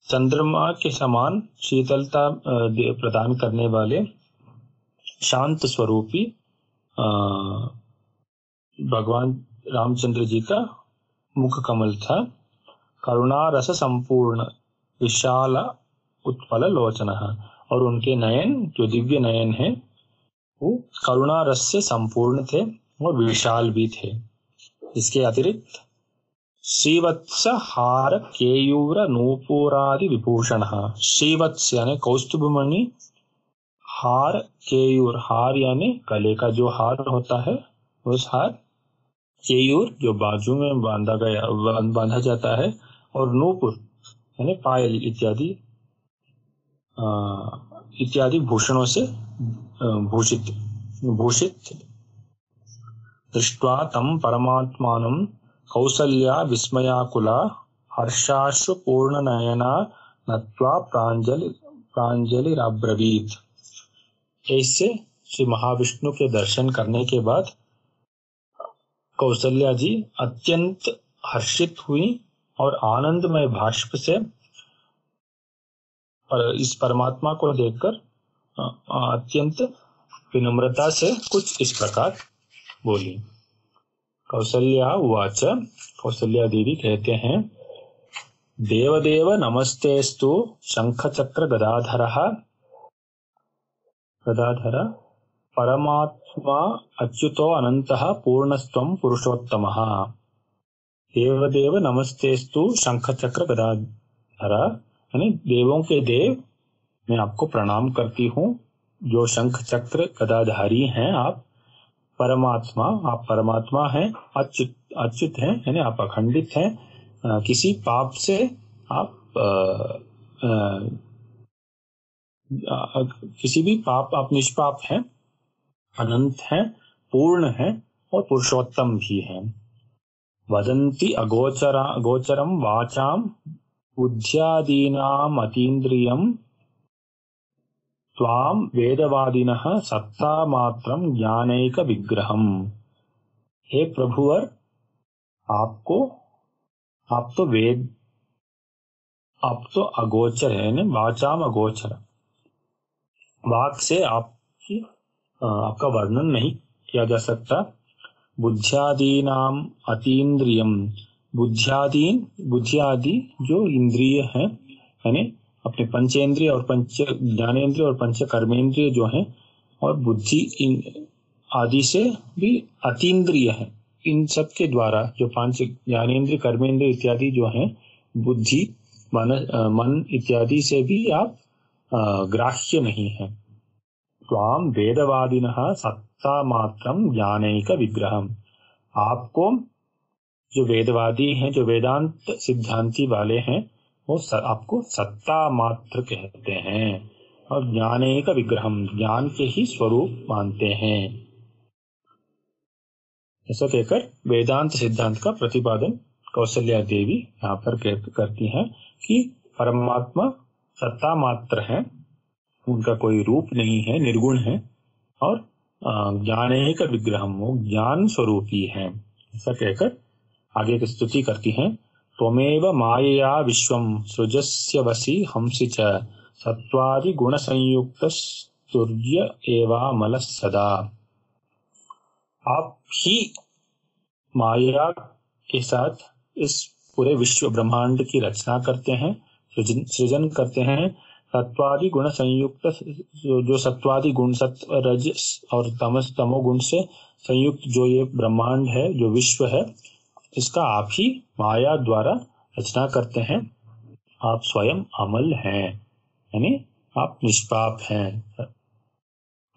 चंद्रमा के समान शीतलता प्रदान करने वाले शांत स्वरूपी भगवान रामचंद्र जी का मुख कमल था। करुणा रस संपूर्ण विशाल उत्पल लोचन, और उनके नयन जो दिव्य नयन है वो करुणा रस से संपूर्ण थे और विशाल भी थे। इसके अतिरिक्त श्रीवत्स हार केयूर नूपुरादि विभूषण, श्रीवत्स यानी कौस्तुभमणि, हार केयूर, हार यानी गले का जो हार होता है उस हार, केयूर जो बाजू में बांधा जाता है, और नूपुर यानी पायल इत्यादि भूषणों से भूषित। दृष्ट्वा तम परमात्मानं कौसल्या विस्मयाकुला हर्षाश्रु पूर्ण नयना नत्वा प्रांजलिरब्रवीत। ऐसे श्री महाविष्णु के दर्शन करने के बाद कौसल्या जी अत्यंत हर्षित हुई और आनंदमय भाष्प से इस परमात्मा को देखकर अत्यंत विनम्रता से कुछ इस प्रकार बोली। कौसल्या उवाच, कौसल्या देवी कहते हैं, देवदेव नमस्तेस्तु शंख चक्र गदाधर परमात्मा अच्युतो अनंतः पूर्णस्त्वं पुरुषोत्तमः। देवदेव नमस्तेस्तु शंख चक्र गदाधर, यानी देवों के देव मैं आपको प्रणाम करती हूँ, जो शंख चक्र गदाधारी हैं आप। परमात्मा, आप परमात्मा हैं, अच्युत हैं यानी आप अखंडित हैं, किसी पाप से आप किसी भी पाप आप निष्पाप हैं, अनंत हैं, पूर्ण हैं और पुरुषोत्तम भी हैं। वदन्ति अगोचरम वाचाम बुद्ध्यादीनाम अतीन्द्रियम त्वाम वेदवादिनः सत्ता मात्रम ज्ञानैक विग्रहम। हे प्रभुवर, आप तो अगोचर है, वाचाम अगोचर, वाक से आपका वर्णन नहीं किया जा सकता। बुद्ध्यादीनाम अतीन्द्रियम, बुद्धि आदि जो इंद्रिय हैं, यानी अपने पंचेंद्रिय और पंच ज्ञानेन्द्रिय और पंच कर्मेंद्रिय जो हैं, और बुद्धि आदि से भी अतीन्द्रिय हैं। इन सब के द्वारा जो पांच ज्ञानेन्द्रिय कर्मेंद्रिय इत्यादि जो हैं, बुद्धि मन इत्यादि से भी आप ग्राह्य नहीं है। त्वाम वेदवादिनः सत्ता मात्रम ज्ञानैक विग्रहम, आपको जो वेदवादी हैं, जो वेदांत सिद्धांति वाले हैं, वो आपको सत्ता मात्र कहते हैं और ज्ञानैक विग्रहम, ज्ञान के ही स्वरूप मानते हैं। ऐसा कहकर वेदांत सिद्धांत का प्रतिपादन कौशल्या देवी यहाँ पर करती हैं कि परमात्मा सत्ता मात्र है, उनका कोई रूप नहीं है, निर्गुण है, और ज्ञानैक विग्रहम, वो ज्ञान स्वरूपी है। ऐसा कहकर आगे की स्तुति करती हैं। त्वमेव मायया विश्वम सृजस्यवसि हंसि च सत्वादि गुण संयुक्त तुर्य एवामल सदा। आप ही माया के साथ इस पूरे विश्व ब्रह्मांड की रचना करते हैं, सृजन करते हैं। सत्वादि गुण संयुक्त, जो सत्वादि गुण, सत्व रज और तमस तमोगुण से संयुक्त जो ये ब्रह्मांड है, जो विश्व है, इसका आप ही माया द्वारा रचना करते हैं। आप स्वयं अमल हैं, यानी आप निष्पाप हैं।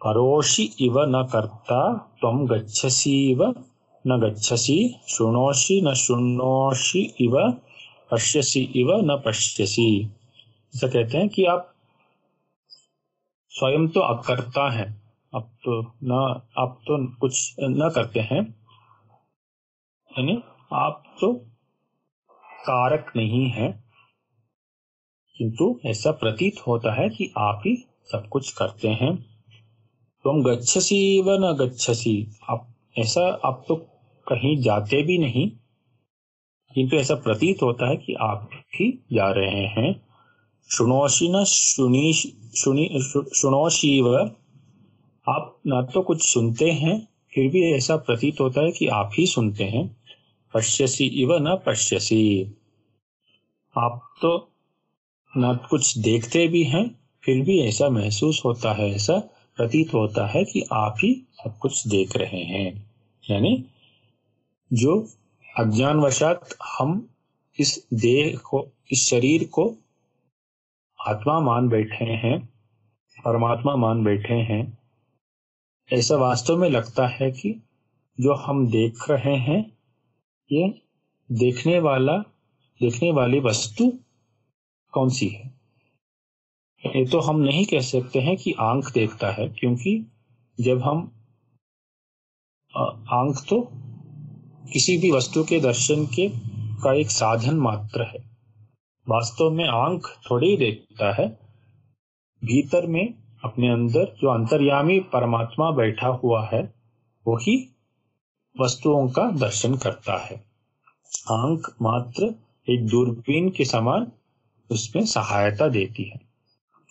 करोषि इव न कर्ता त्वं गच्छसि इव न गच्छसि, शृणोषि न शृणोषि इव पश्यसि इव न पश्यसि। ऐसा कहते हैं कि आप स्वयं तो अकर्ता हैं, आप तो कुछ न करते हैं, यानी आप तो कारक नहीं है, किंतु ऐसा प्रतीत होता है कि आप ही सब कुछ करते हैं। तुम गच्छसि व न गच्छसि, आप तो कहीं जाते भी नहीं, किंतु ऐसा प्रतीत होता है कि आप ही जा रहे हैं। शुणोषि न शुणोषि व, आप न तो कुछ सुनते हैं, फिर भी ऐसा प्रतीत होता है कि आप ही सुनते हैं। पश्यसि इव न पश्यसि, आप तो न कुछ देखते भी हैं, फिर भी ऐसा महसूस होता है, ऐसा प्रतीत होता है कि आप ही सब कुछ देख रहे हैं। यानी जो अज्ञानवशात हम इस देह को, इस शरीर को आत्मा मान बैठे हैं, परमात्मा मान बैठे हैं, ऐसा वास्तव में लगता है कि जो हम देख रहे हैं, ये देखने वाली वस्तु कौन सी है। ये तो हम नहीं कह सकते हैं कि आंख देखता है, क्योंकि जब हम आंख तो किसी भी वस्तु के दर्शन के का एक साधन मात्र है। वास्तव में आंख थोड़ी ही देखता है, भीतर में अपने अंदर जो अंतर्यामी परमात्मा बैठा हुआ है, वही वस्तुओं का दर्शन करता है। आंख मात्र एक दूरबीन के समान उसमें सहायता देती है,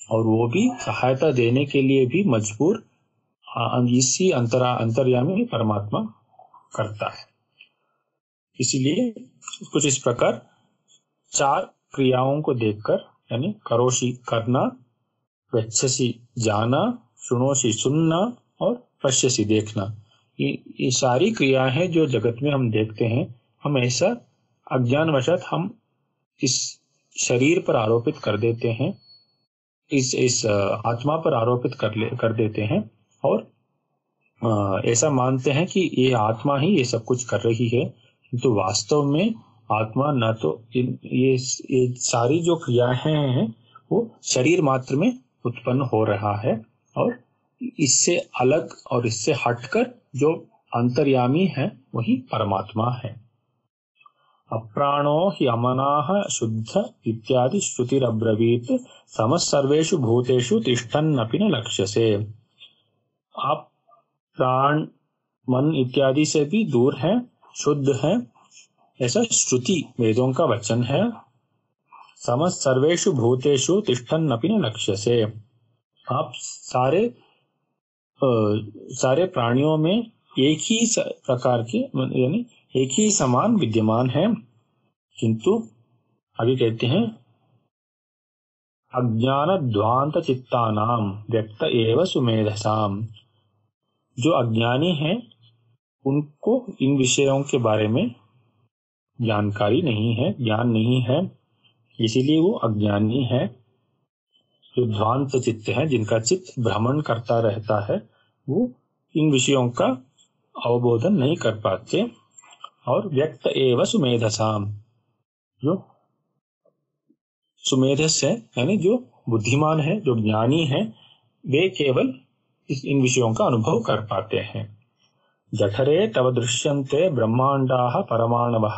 और वो भी सहायता देने के लिए भी मजबूर इसी अंतर्यामी परमात्मा करता है। इसीलिए कुछ इस प्रकार चार क्रियाओं को देखकर, यानी करोषि करना, गच्छसि जाना, शुणोषि सुनना, और पश्यसि देखना, ये सारी क्रियाएं हैं जो जगत में हम देखते हैं। हम ऐसा अज्ञानवशात हम इस शरीर पर आरोपित कर देते हैं, इस आत्मा पर आरोपित कर देते हैं, और ऐसा मानते हैं कि ये आत्मा ही ये सब कुछ कर रही है, किंतु वास्तव में आत्मा न तो ये सारी जो क्रियाएं हैं वो शरीर मात्र में उत्पन्न हो रहा है, और इससे अलग और इससे हटकर जो अंतर्यामी है वही परमात्मा है। अप्राणो हि अमनाः शुद्ध इत्यादि श्रुतिरब्रवीत समस्सर्वेषु भूतेषु तिष्ठन्नपि न लक्ष्यसे। आप प्राण मन इत्यादि से भी दूर हैं, शुद्ध हैं, ऐसा श्रुति वेदों का वचन है। समस्त सर्वेषु भूतेषु तिष्ठन्नपि न लक्ष्यसे, आप सारे प्राणियों में एक ही प्रकार के यानी एक ही समान विद्यमान है, किंतु आगे कहते हैं अज्ञान ध्वांत चित्तानाम व्यक्त एव सुमेधसाम। जो अज्ञानी हैं उनको इन विषयों के बारे में जानकारी नहीं है, ज्ञान नहीं है, इसीलिए वो अज्ञानी है। जो ध्वांत चित्त है, जिनका चित्त भ्रमण करता रहता है, वो इन विषयों का अवबोधन नहीं कर पाते। और व्यक्त एव सुमेधसाम, जो सुमेधस है यानी जो बुद्धिमान है, जो ज्ञानी है, वे केवल इन विषयों का अनुभव कर पाते हैं। जठरे तव दृश्यन्ते ब्रह्मांडाः परमाणवः।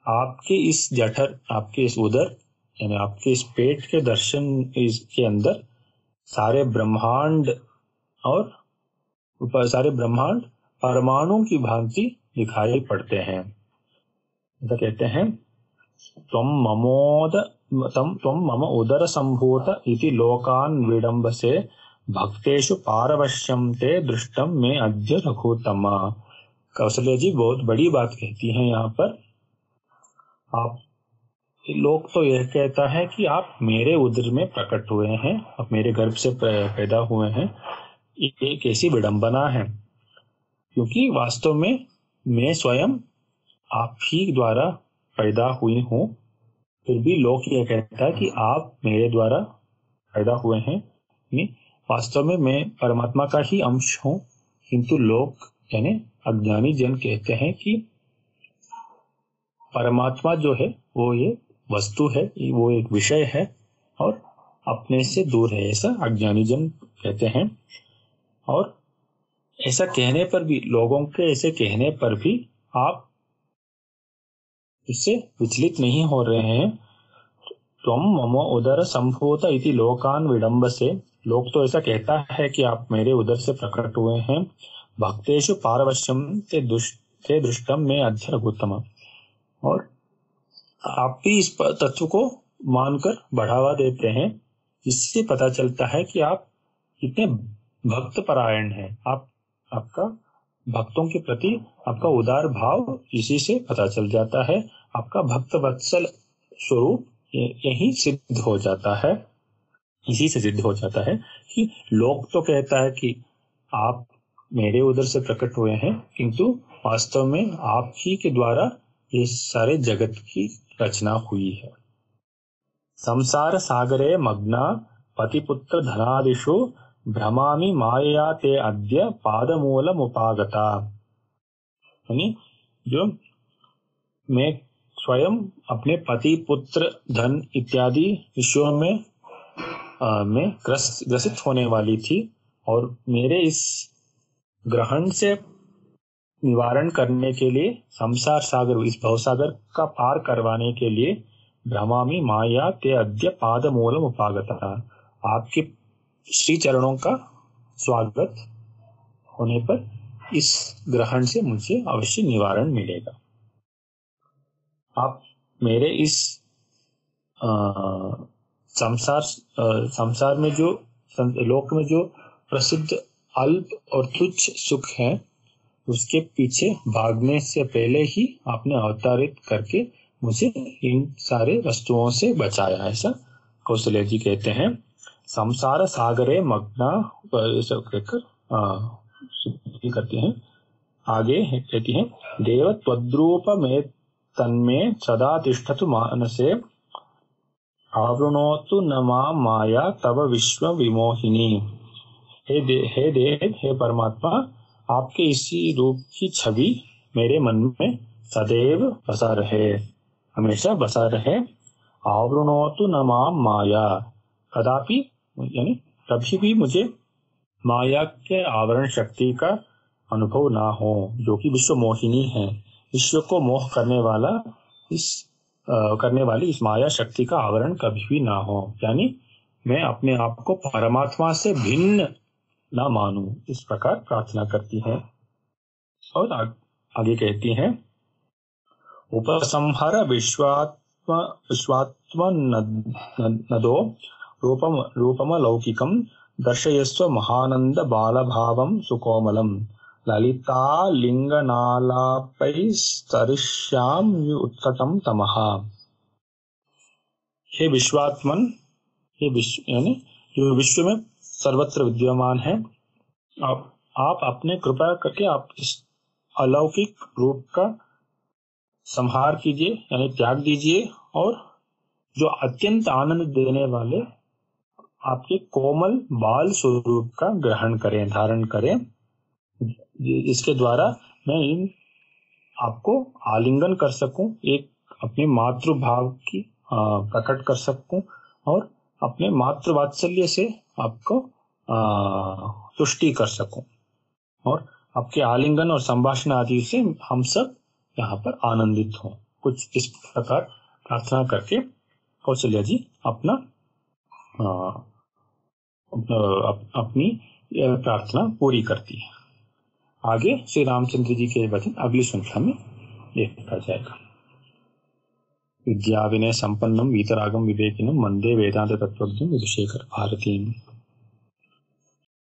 आपके इस जठर, आपके इस उदर यानी आपके इस पेट के दर्शन के अंदर सारे ब्रह्मांड परमाणु की भांति दिखाई पड़ते हैं। तो कहते हैं त्वं मम उदर संभूत इति लोकान् विडम्बसे भक्तेषु पारवश्यम ते दृष्टम में अद्य रघुत्तमा। कौशल्या जी बहुत बड़ी बात कहती हैं यहाँ पर। आप लोग तो यह कहता है कि आप मेरे उदर में प्रकट हुए हैं, आप मेरे गर्भ से पैदा हुए हैं, ये कैसी विडंबना है, क्योंकि वास्तव में मैं स्वयं आप ही द्वारा पैदा हुई हूँ। फिर भी लोग यह कहता है कि आप मेरे द्वारा पैदा हुए हैं, वास्तव में मैं परमात्मा का ही अंश हूँ। किंतु लोग यानी अज्ञानी जन कहते हैं कि परमात्मा जो है वो ये वस्तु है, वो एक विषय है और अपने से दूर है, ऐसा अज्ञानी जन कहते हैं। और ऐसा कहने पर भी, लोगों के ऐसे कहने पर भी आप इससे विचलित नहीं हो रहे हैं। त्वं मम उदर संभूत इति लोकान् विडम्बसे, लोग तो ऐसा कहता है कि आप मेरे उदर से प्रकट हुए हैं। भक्तेषु पारवश्यम ते दृष्टम में अद्य रघुत्तम, और आप भी इस तत्व को मानकर बढ़ावा देते हैं, इससे पता चलता है कि आप कितने भक्त परायण हैं। आपका भक्तों के प्रति आपका उदार भाव इसी से पता चल जाता है। आपका भक्त वत्सल स्वरूप यही सिद्ध हो जाता है, इसी से सिद्ध हो जाता है कि लोग तो कहता है कि आप मेरे उदर से प्रकट हुए हैं, किंतु वास्तव में आप ही के द्वारा ये सारे जगत की रचना हुई है। संसार सागरे मग्ना पतिपुत्र धनादिषु भ्रमामि माया ते अद्य पादमूलम उपागता। यानी जो मैं स्वयं अपने पति पुत्र धन इत्यादि विषयों में ग्रसित होने वाली थी, और मेरे इस ग्रहण से निवारण करने के लिए, संसार सागर, इस भवसागर का पार करवाने के लिए भ्रमामि माया ते अद्य पादमूलम उपागता, आपके श्री चरणों का स्वागत होने पर इस ग्रहण से मुझे अवश्य निवारण मिलेगा। आप मेरे इस संसार में जो लोक में जो प्रसिद्ध अल्प और तुच्छ सुख है, उसके पीछे भागने से पहले ही आपने अवतारित करके मुझे इन सारे वस्तुओं से बचाया, ऐसा कौशल्या जी कहते हैं। संसार सागरे मग्ना, ऐसा कहकर करती हैं। आगे कहती हैं देव त्वद्रूप में तन्मे सदा तिष्ठतु मानसे आवृणोतु न माया तव विश्व विमोहिनी। हे देव, हे परमात्मा, आपके इसी रूप की छवि मेरे मन में सदैव बसा रहे, हमेशा बसा रहे। आवृणोतु न माया, कदापि यानी कभी भी मुझे माया के आवरण शक्ति का अनुभव ना हो, जो कि विश्व मोहिनी है। विश्व को मोह करने वाली इस माया शक्ति का आवरण कभी भी ना हो, यानी मैं अपने आप को परमात्मा से भिन्न ना मानूं, इस प्रकार प्रार्थना करती है। और आगे कहती हैं उपसंहर विश्वात्म नदो रूपमलौकिकं दर्शयस्व महानंद बालभावं सुकोमलम् ललिता लिंगनालापैस्तरिष्यां उत्कटं तमः। हे विश्वात्मन, हे विश्व यानी जो विश्व में सर्वत्र विद्यमान है, आप अपने कृपा करके आप इस अलौकिक रूप का संहार कीजिए यानी त्याग दीजिए और जो अत्यंत आनंद देने वाले आपके कोमल बाल स्वरूप का ग्रहण करें, धारण करें। इसके द्वारा मैं इन आपको आलिंगन कर सकूं, एक अपने मातृभाव की प्रकट कर सकूं और अपने मातृवात्सल्य से आपको तुष्टि कर सकूं और आपके आलिंगन और संभाषण आदि से हम सब यहाँ पर आनंदित हों। कुछ इस प्रकार प्रार्थना करके कौशल्या जी अपनी प्रार्थना पूरी करती है। आगे श्री रामचंद्र जी के वचन अगली श्रृंखला में देखा जाएगा। विद्या विनय संपन्नम वीतरागम विवेकिनम वंदे वेदांत तत्वज्ञम विदुशेखर भारतीम।